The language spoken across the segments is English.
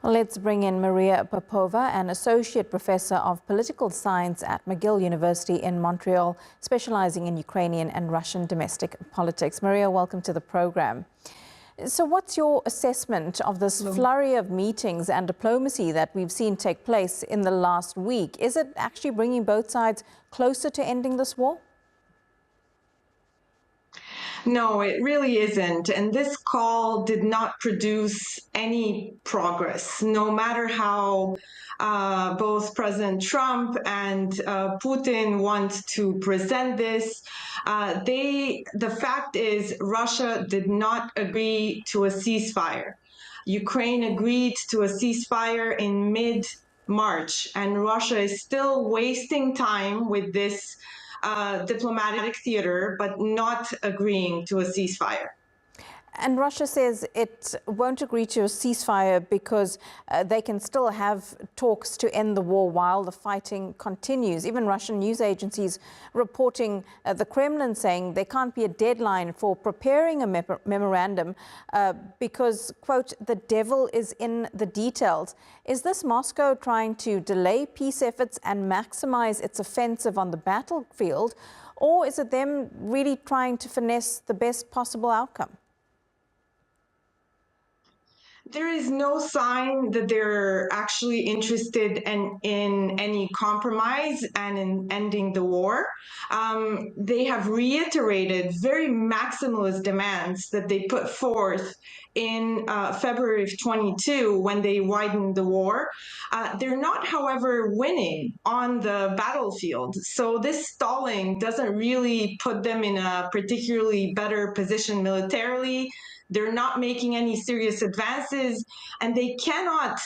Well, let's bring in Maria Popova, an associate professor of political science at McGill University in Montreal, specializing in Ukrainian and Russian domestic politics. Maria, welcome to the program. So what's your assessment of this flurry of meetings and diplomacy that we've seen take place in the last week? Is it actually bringing both sides closer to ending this war? No, it really isn't. And this call did not produce any progress, no matter how both President Trump and Putin want to present this. The fact is, Russia did not agree to a ceasefire. Ukraine agreed to a ceasefire in mid-March, and Russia is still wasting time with this diplomatic theater, but not agreeing to a ceasefire. And Russia says it won't agree to a ceasefire because they can still have talks to end the war while the fighting continues. Even Russian news agencies reporting the Kremlin saying there can't be a deadline for preparing a memorandum because, quote, the devil is in the details. Is this Moscow trying to delay peace efforts and maximize its offensive on the battlefield, or is it them really trying to finesse the best possible outcome? There is no sign that they're actually interested in any compromise and in ending the war. They have reiterated very maximalist demands that they put forth in February of 22 when they widened the war. They're not, however, winning on the battlefield. So this stalling doesn't really put them in a particularly better position militarily. They're not making any serious advances, and they cannot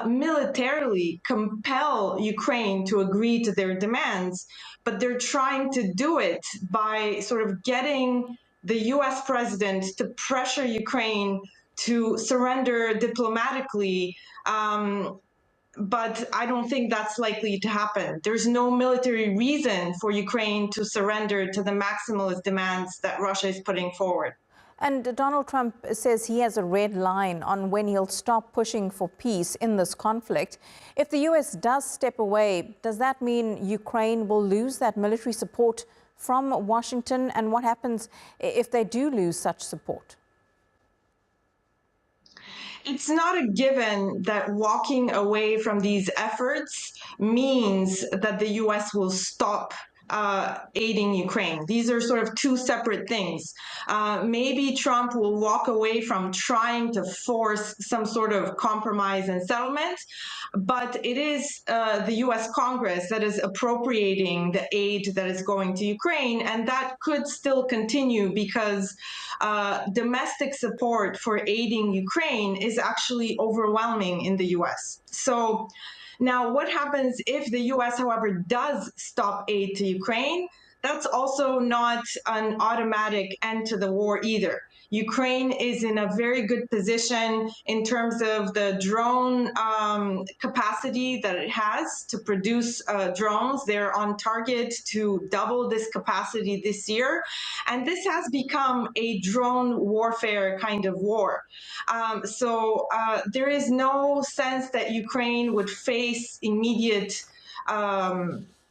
militarily compel Ukraine to agree to their demands, but they're trying to do it by sort of getting the US president to pressure Ukraine to surrender diplomatically. But I don't think that's likely to happen. There's no military reason for Ukraine to surrender to the maximalist demands that Russia is putting forward. And Donald Trump says he has a red line on when he'll stop pushing for peace in this conflict. If the U.S. does step away, does that mean Ukraine will lose that military support from Washington? And what happens if they do lose such support? It's not a given that walking away from these efforts means that the U.S. will stop aiding Ukraine. These are sort of two separate things. Maybe Trump will walk away from trying to force some sort of compromise and settlement, but it is the US Congress that is appropriating the aid that is going to Ukraine, and that could still continue because domestic support for aiding Ukraine is actually overwhelming in the US. So now, what happens if the US, however, does stop aid to Ukraine? That's also not an automatic end to the war either. Ukraine is in a very good position in terms of the drone capacity that it has to produce drones. They're on target to double this capacity this year. And this has become a drone warfare kind of war. So there is no sense that Ukraine would face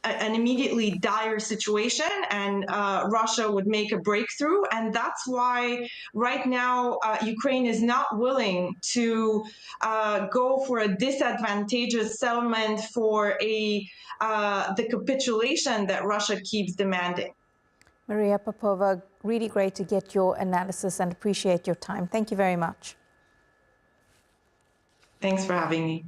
an immediately dire situation, and Russia would make a breakthrough. And that's why right now Ukraine is not willing to go for a disadvantageous settlement for the capitulation that Russia keeps demanding. Maria Popova, really great to get your analysis and appreciate your time. Thank you very much. Thanks for having me.